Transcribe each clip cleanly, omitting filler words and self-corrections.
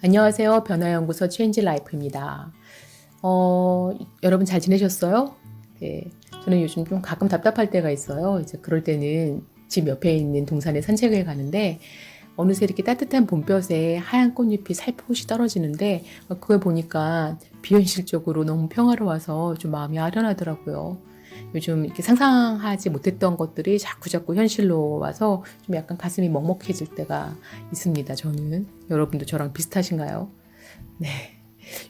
안녕하세요. 변화연구소 체인지 라이프입니다. 여러분 잘 지내셨어요? 네, 저는 요즘 좀 가끔 답답할 때가 있어요. 이제 그럴 때는 집 옆에 있는 동산에 산책을 가는데 어느새 이렇게 따뜻한 봄볕에 하얀 꽃잎이 살포시 떨어지는데 그걸 보니까 비현실적으로 너무 평화로워서 좀 마음이 아련하더라고요. 요즘 이렇게 상상하지 못했던 것들이 자꾸자꾸 현실로 와서 좀 약간 가슴이 먹먹해질 때가 있습니다. 저는. 여러분도 저랑 비슷하신가요? 네.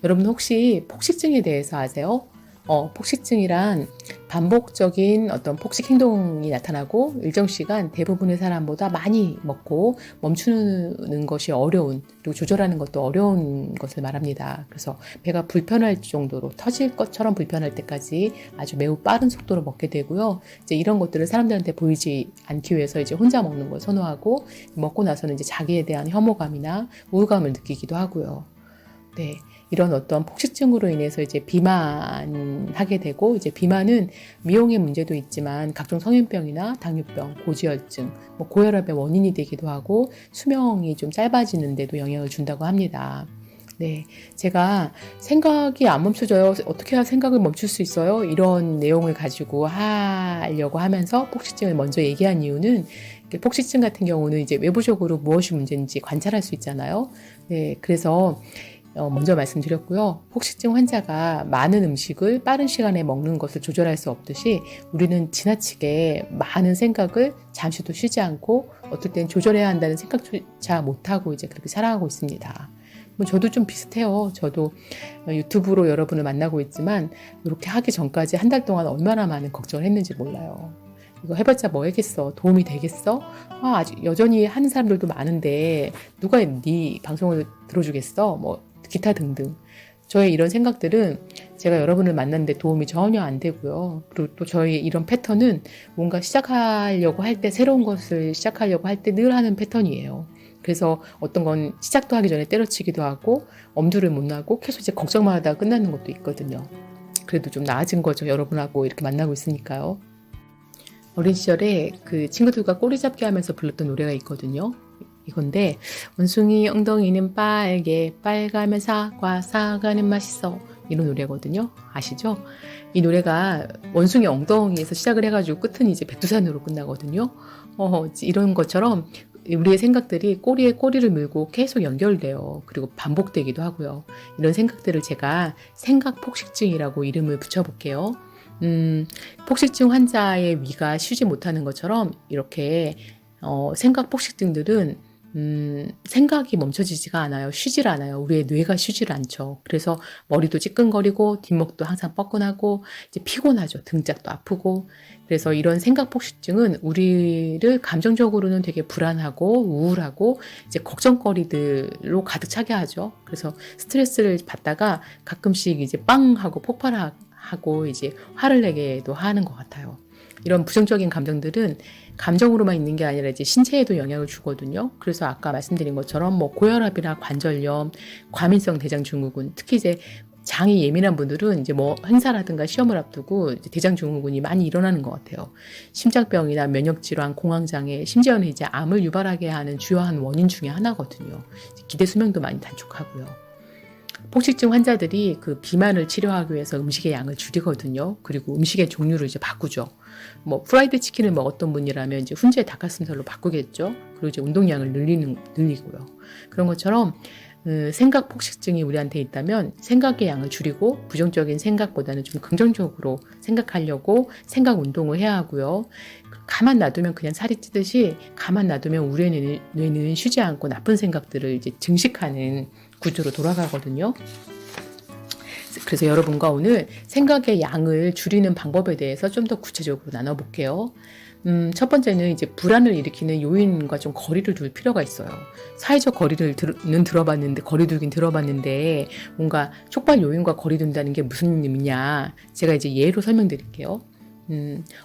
여러분 혹시 폭식증에 대해서 아세요? 폭식증이란 반복적인 어떤 폭식 행동이 나타나고 일정 시간 대부분의 사람보다 많이 먹고 멈추는 것이 어려운, 그리고 조절하는 것도 어려운 것을 말합니다. 그래서 배가 불편할 정도로 터질 것처럼 불편할 때까지 아주 매우 빠른 속도로 먹게 되고요. 이제 이런 것들을 사람들한테 보이지 않기 위해서 이제 혼자 먹는 걸 선호하고 먹고 나서는 이제 자기에 대한 혐오감이나 우울감을 느끼기도 하고요. 네. 이런 어떤 폭식증으로 인해서 이제 비만하게 되고, 이제 비만은 미용의 문제도 있지만 각종 성인병이나 당뇨병, 고지혈증, 고혈압의 원인이 되기도 하고 수명이 좀 짧아지는데도 영향을 준다고 합니다. 네, 제가 생각이 안 멈춰져요. 어떻게 해야 생각을 멈출 수 있어요? 이런 내용을 가지고 하려고 하면서 폭식증을 먼저 얘기한 이유는 폭식증 같은 경우는 이제 외부적으로 무엇이 문제인지 관찰할 수 있잖아요. 네, 그래서 먼저 말씀드렸고요. 폭식증 환자가 많은 음식을 빠른 시간에 먹는 것을 조절할 수 없듯이 우리는 지나치게 많은 생각을 잠시도 쉬지 않고 어떨 땐 조절해야 한다는 생각조차 못하고 이제 그렇게 살아가고 있습니다. 저도 좀 비슷해요. 저도 유튜브로 여러분을 만나고 있지만 이렇게 하기 전까지 한 달 동안 얼마나 많은 걱정을 했는지 몰라요. 이거 해봤자 뭐 하겠어? 도움이 되겠어? 아직 여전히 하는 사람들도 많은데 누가 네 방송을 들어주겠어? 기타 등등. 저의 이런 생각들은 제가 여러분을 만났는데 도움이 전혀 안 되고요. 그리고 또 저희 이런 패턴은 뭔가 시작하려고 할 때, 새로운 것을 시작하려고 할 때 늘 하는 패턴이에요. 그래서 어떤 건 시작도 하기 전에 때려치기도 하고 엄두를 못 나고 계속 이제 걱정만 하다가 끝나는 것도 있거든요. 그래도 좀 나아진 거죠. 여러분하고 이렇게 만나고 있으니까요. 어린 시절에 그 친구들과 꼬리 잡기 하면서 불렀던 노래가 있거든요. 이건데 원숭이 엉덩이는 빨개 빨가면 사과 사과는 맛있어 이런 노래거든요. 아시죠? 이 노래가 원숭이 엉덩이에서 시작을 해가지고 끝은 이제 백두산으로 끝나거든요. 이런 것처럼 우리의 생각들이 꼬리에 꼬리를 물고 계속 연결돼요. 그리고 반복되기도 하고요. 이런 생각들을 제가 생각 폭식증이라고 이름을 붙여볼게요. 폭식증 환자의 위가 쉬지 못하는 것처럼 이렇게 생각 폭식증들은 생각이 멈춰지지가 않아요. 쉬질 않아요. 우리의 뇌가 쉬질 않죠. 그래서 머리도 찌끈거리고 뒷목도 항상 뻐근하고 이제 피곤하죠. 등짝도 아프고. 그래서 이런 생각 폭식증은 우리를 감정적으로는 되게 불안하고 우울하고 이제 걱정거리들로 가득 차게 하죠. 그래서 스트레스를 받다가 가끔씩 이제 빵 하고 폭발하고 이제 화를 내게도 하는 것 같아요. 이런 부정적인 감정들은 감정으로만 있는 게 아니라 이제 신체에도 영향을 주거든요. 그래서 아까 말씀드린 것처럼 고혈압이나 관절염, 과민성 대장증후군, 특히 이제 장이 예민한 분들은 이제 행사라든가 시험을 앞두고 이제 대장증후군이 많이 일어나는 것 같아요. 심장병이나 면역질환, 공황장애, 심지어는 이제 암을 유발하게 하는 주요한 원인 중에 하나거든요. 기대 수명도 많이 단축하고요. 폭식증 환자들이 그 비만을 치료하기 위해서 음식의 양을 줄이거든요. 그리고 음식의 종류를 이제 바꾸죠. 프라이드 치킨을 먹었던 분이라면 이제 훈제 닭가슴살로 바꾸겠죠. 그리고 이제 운동량을 늘리고요. 그런 것처럼 생각 폭식증이 우리한테 있다면 생각의 양을 줄이고 부정적인 생각보다는 좀 긍정적으로 생각하려고 생각 운동을 해야 하고요. 가만 놔두면 그냥 살이 찌듯이 가만 놔두면 우리의 뇌는 쉬지 않고 나쁜 생각들을 이제 증식하는 구조로 돌아가거든요. 그래서 여러분과 오늘 생각의 양을 줄이는 방법에 대해서 좀 더 구체적으로 나눠볼게요. 첫 번째는 이제 불안을 일으키는 요인과 좀 거리를 둘 필요가 있어요. 사회적 거리를 거리두긴 들어봤는데 뭔가 촉발 요인과 거리 둔다는 게 무슨 의미냐. 제가 이제 예로 설명드릴게요.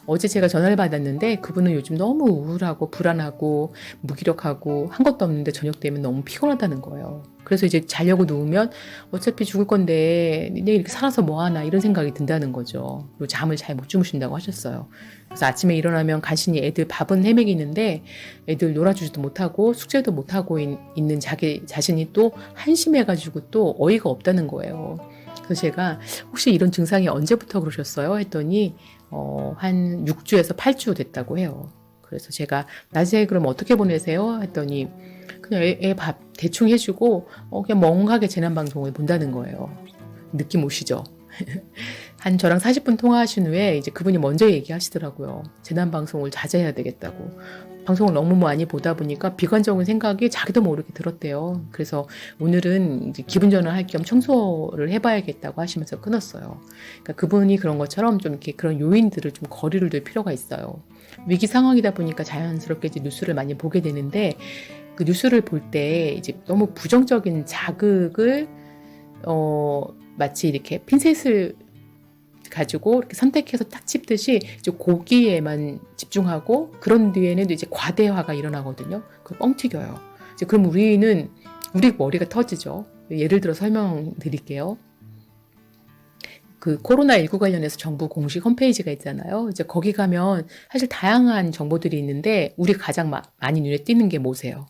어제 제가 전화를 받았는데 그분은 요즘 너무 우울하고 불안하고 무기력하고 한 것도 없는데 저녁 되면 너무 피곤하다는 거예요. 그래서 이제 자려고 누우면 어차피 죽을 건데 내일 이렇게 살아서 뭐하나 이런 생각이 든다는 거죠. 그리고 잠을 잘 못 주무신다고 하셨어요. 그래서 아침에 일어나면 간신히 애들 밥은 해먹이는데 애들 놀아주지도 못하고 숙제도 못하고 있는 자기 자신이 또 한심해가지고 또 어이가 없다는 거예요. 그래서 제가 혹시 이런 증상이 언제부터 그러셨어요? 했더니 한 6주에서 8주 됐다고 해요. 그래서 제가 낮에 그럼 어떻게 보내세요? 했더니 그냥 애 밥 대충 해주고 그냥 멍하게 재난방송을 본다는 거예요. 느낌 오시죠? 한 저랑 40분 통화하신 후에 이제 그분이 먼저 얘기하시더라고요. 재난방송을 자제해야 되겠다고. 방송을 너무 많이 보다 보니까 비관적인 생각이 자기도 모르게 들었대요. 그래서 오늘은 이제 기분 전환할 겸 청소를 해봐야겠다고 하시면서 끊었어요. 그러니까 그분이 그런 것처럼 좀 이렇게 그런 요인들을 좀 거리를 둘 필요가 있어요. 위기 상황이다 보니까 자연스럽게 이제 뉴스를 많이 보게 되는데 그 뉴스를 볼 때 이제 너무 부정적인 자극을 마치 이렇게 핀셋을 가지고 이렇게 선택해서 딱 찝듯이 이제 고기에만 집중하고 그런 뒤에는 이제 과대화가 일어나거든요. 그걸 뻥 튀겨요. 이제 그럼 우리 머리가 터지죠. 예를 들어 설명드릴게요. 그 코로나19 관련해서 정부 공식 홈페이지가 있잖아요. 이제 거기 가면 사실 다양한 정보들이 있는데 우리 가장 많이 눈에 띄는 게 뭐세요?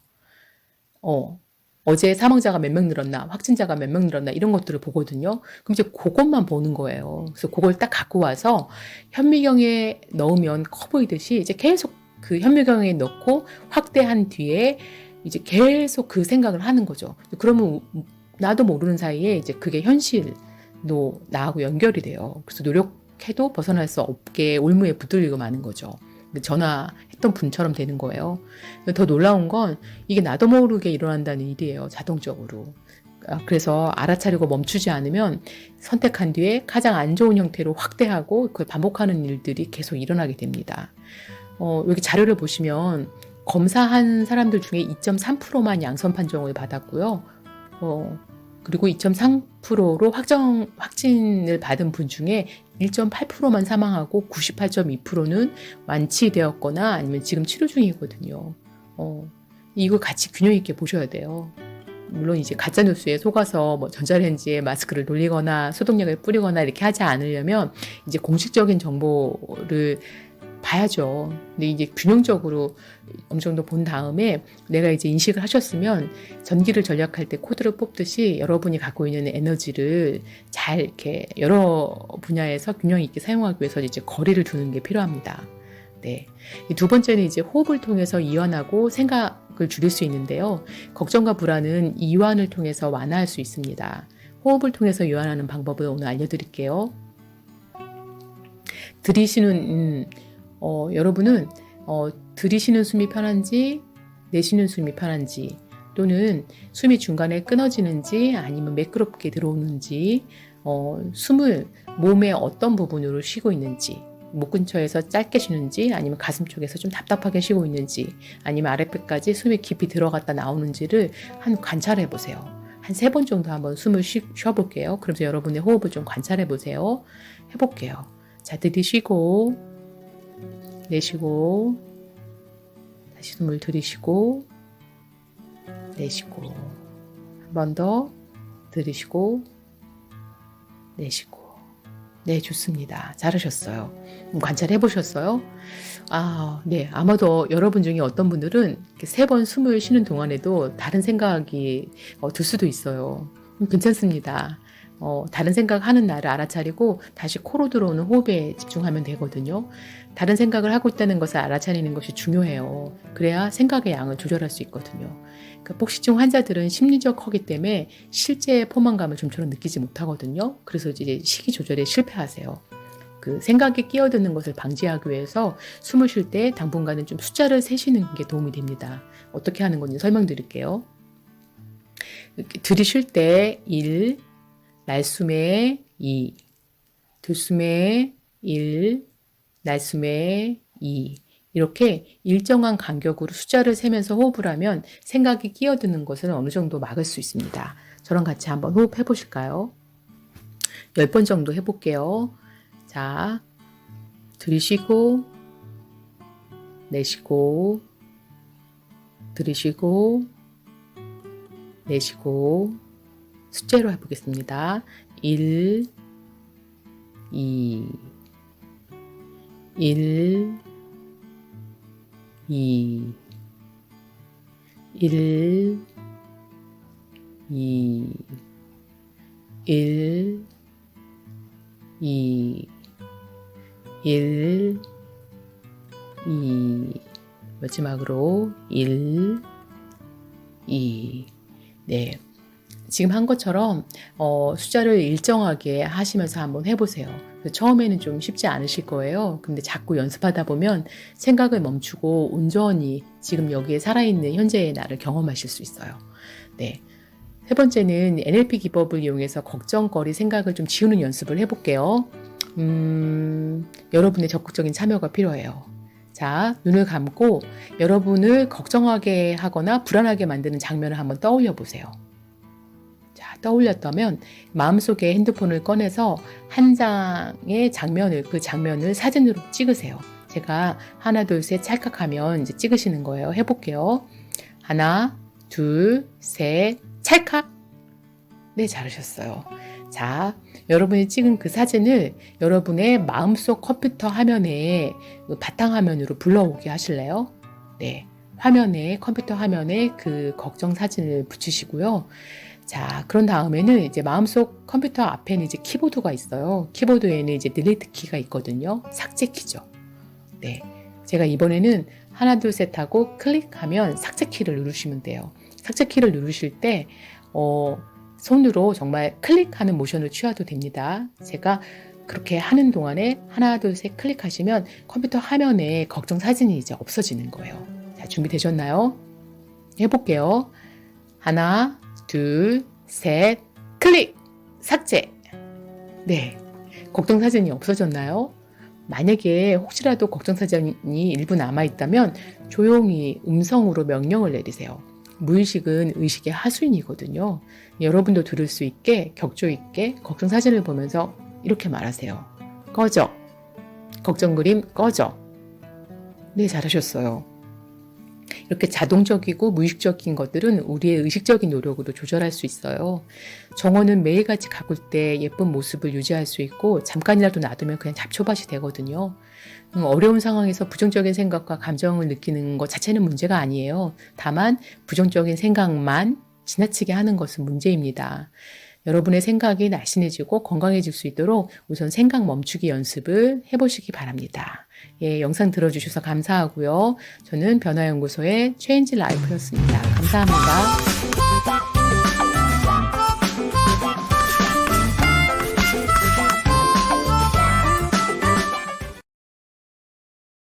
어제 사망자가 몇 명 늘었나, 확진자가 몇 명 늘었나 이런 것들을 보거든요. 그럼 이제 그것만 보는 거예요. 그래서 그걸 딱 갖고 와서 현미경에 넣으면 커 보이듯이 이제 계속 그 현미경에 넣고 확대한 뒤에 이제 계속 그 생각을 하는 거죠. 그러면 나도 모르는 사이에 이제 그게 현실로 나하고 연결이 돼요. 그래서 노력해도 벗어날 수 없게 올무에 붙들리고 마는 거죠. 전화했던 분처럼 되는 거예요. 더 놀라운 건 이게 나도 모르게 일어난다는 일이에요. 자동적으로. 그래서 알아차리고 멈추지 않으면 선택한 뒤에 가장 안 좋은 형태로 확대하고 그걸 반복하는 일들이 계속 일어나게 됩니다. 여기 자료를 보시면 검사한 사람들 중에 2.3%만 양성 판정을 받았고요. 그리고 2.3%로 확진을 받은 분 중에 1.8%만 사망하고 98.2%는 완치되었거나 아니면 지금 치료 중이거든요. 이걸 같이 균형 있게 보셔야 돼요. 물론 이제 가짜뉴스에 속아서 뭐 전자레인지에 마스크를 돌리거나 소독약을 뿌리거나 이렇게 하지 않으려면 이제 공식적인 정보를 봐야죠. 근데 이제 균형적으로 어느 정도 본 다음에 내가 이제 인식을 하셨으면 전기를 절약할 때 코드를 뽑듯이 여러분이 갖고 있는 에너지를 잘 이렇게 여러 분야에서 균형 있게 사용하기 위해서 이제 거리를 두는 게 필요합니다. 네. 두 번째는 이제 호흡을 통해서 이완하고 생각을 줄일 수 있는데요. 걱정과 불안은 이완을 통해서 완화할 수 있습니다. 호흡을 통해서 이완하는 방법을 오늘 알려드릴게요. 들이쉬는 여러분은 들이쉬는 숨이 편한지 내쉬는 숨이 편한지 또는 숨이 중간에 끊어지는지 아니면 매끄럽게 들어오는지 숨을 몸의 어떤 부분으로 쉬고 있는지 목 근처에서 짧게 쉬는지 아니면 가슴 쪽에서 좀 답답하게 쉬고 있는지 아니면 아랫배까지 숨이 깊이 들어갔다 나오는지를 관찰해 보세요. 한 3번 정도 한번 숨을 쉬어볼게요. 그러면서 여러분의 호흡을 좀 관찰해 보세요. 해볼게요. 자, 들이쉬고 내쉬고 다시 숨을 들이쉬고 내쉬고 한 번 더 들이쉬고 내쉬고 네, 좋습니다. 잘하셨어요. 관찰해 보셨어요? 네. 아마도 여러분 중에 어떤 분들은 3번 숨을 쉬는 동안에도 다른 생각이 들 수도 있어요. 괜찮습니다. 다른 생각하는 날을 알아차리고 다시 코로 들어오는 호흡에 집중하면 되거든요. 다른 생각을 하고 있다는 것을 알아차리는 것이 중요해요. 그래야 생각의 양을 조절할 수 있거든요. 그러니까 복식증 환자들은 심리적 허기 때문에 실제 포만감을 좀처럼 느끼지 못하거든요. 그래서 이제 식이 조절에 실패하세요. 그 생각에 끼어드는 것을 방지하기 위해서 숨을 쉴 때 당분간은 좀 숫자를 세시는 게 도움이 됩니다. 어떻게 하는 건지 설명드릴게요. 들이쉴 때 1, 날숨에 2, 들숨에 1, 날숨에 2 이렇게 일정한 간격으로 숫자를 세면서 호흡을 하면 생각이 끼어드는 것을 어느 정도 막을 수 있습니다. 저랑 같이 한번 호흡해 보실까요? 10번 정도 해볼게요. 자, 들이쉬고 내쉬고 들이쉬고 내쉬고 숫자로 해보겠습니다. 1, 2, 1, 2, 1, 2, 1, 2, 1, 2, 마지막으로 1, 2. 네. 지금 한 것처럼 숫자를 일정하게 하시면서 한번 해보세요. 처음에는 좀 쉽지 않으실 거예요. 근데 자꾸 연습하다 보면 생각을 멈추고 온전히 지금 여기에 살아있는 현재의 나를 경험하실 수 있어요. 네. 세 번째는 NLP 기법을 이용해서 걱정거리 생각을 좀 지우는 연습을 해볼게요. 여러분의 적극적인 참여가 필요해요. 자, 눈을 감고 여러분을 걱정하게 하거나 불안하게 만드는 장면을 한번 떠올려 보세요. 자, 떠올렸다면 마음속에 핸드폰을 꺼내서 한 장의 장면을, 그 장면을 사진으로 찍으세요. 제가 하나, 둘, 셋 찰칵하면 이제 찍으시는 거예요. 해볼게요. 하나, 둘, 셋, 찰칵! 네, 잘하셨어요. 자, 여러분이 찍은 그 사진을 여러분의 마음속 컴퓨터 화면에 바탕화면으로 불러오게 하실래요? 네, 화면에, 컴퓨터 화면에 그 걱정 사진을 붙이시고요. 자, 그런 다음에는 이제 마음속 컴퓨터 앞에는 이제 키보드가 있어요. 키보드에는 이제 딜리트 키가 있거든요. 삭제 키죠. 네, 제가 이번에는 하나, 둘, 셋 하고 클릭하면 삭제 키를 누르시면 돼요. 삭제 키를 누르실 때 손으로 정말 클릭하는 모션을 취해도 됩니다. 제가 그렇게 하는 동안에 하나, 둘, 셋 클릭하시면 컴퓨터 화면에 걱정 사진이 이제 없어지는 거예요. 자, 준비되셨나요? 해볼게요. 하나, 둘, 셋, 클릭! 삭제! 네, 걱정 사진이 없어졌나요? 만약에 혹시라도 걱정 사진이 일부 남아있다면 조용히 음성으로 명령을 내리세요. 무의식은 의식의 하수인이거든요. 여러분도 들을 수 있게 격조 있게 걱정 사진을 보면서 이렇게 말하세요. 꺼져. 걱정 그림 꺼져. 네, 잘하셨어요. 이렇게 자동적이고 무의식적인 것들은 우리의 의식적인 노력으로 조절할 수 있어요. 정원은 매일같이 가꿀 때 예쁜 모습을 유지할 수 있고 잠깐이라도 놔두면 그냥 잡초밭이 되거든요. 어려운 상황에서 부정적인 생각과 감정을 느끼는 것 자체는 문제가 아니에요. 다만 부정적인 생각만 지나치게 하는 것은 문제입니다. 여러분의 생각이 날씬해지고 건강해질 수 있도록 우선 생각 멈추기 연습을 해보시기 바랍니다. 예, 영상 들어주셔서 감사하고요. 저는 변화연구소의 체인지 라이프였습니다. 감사합니다.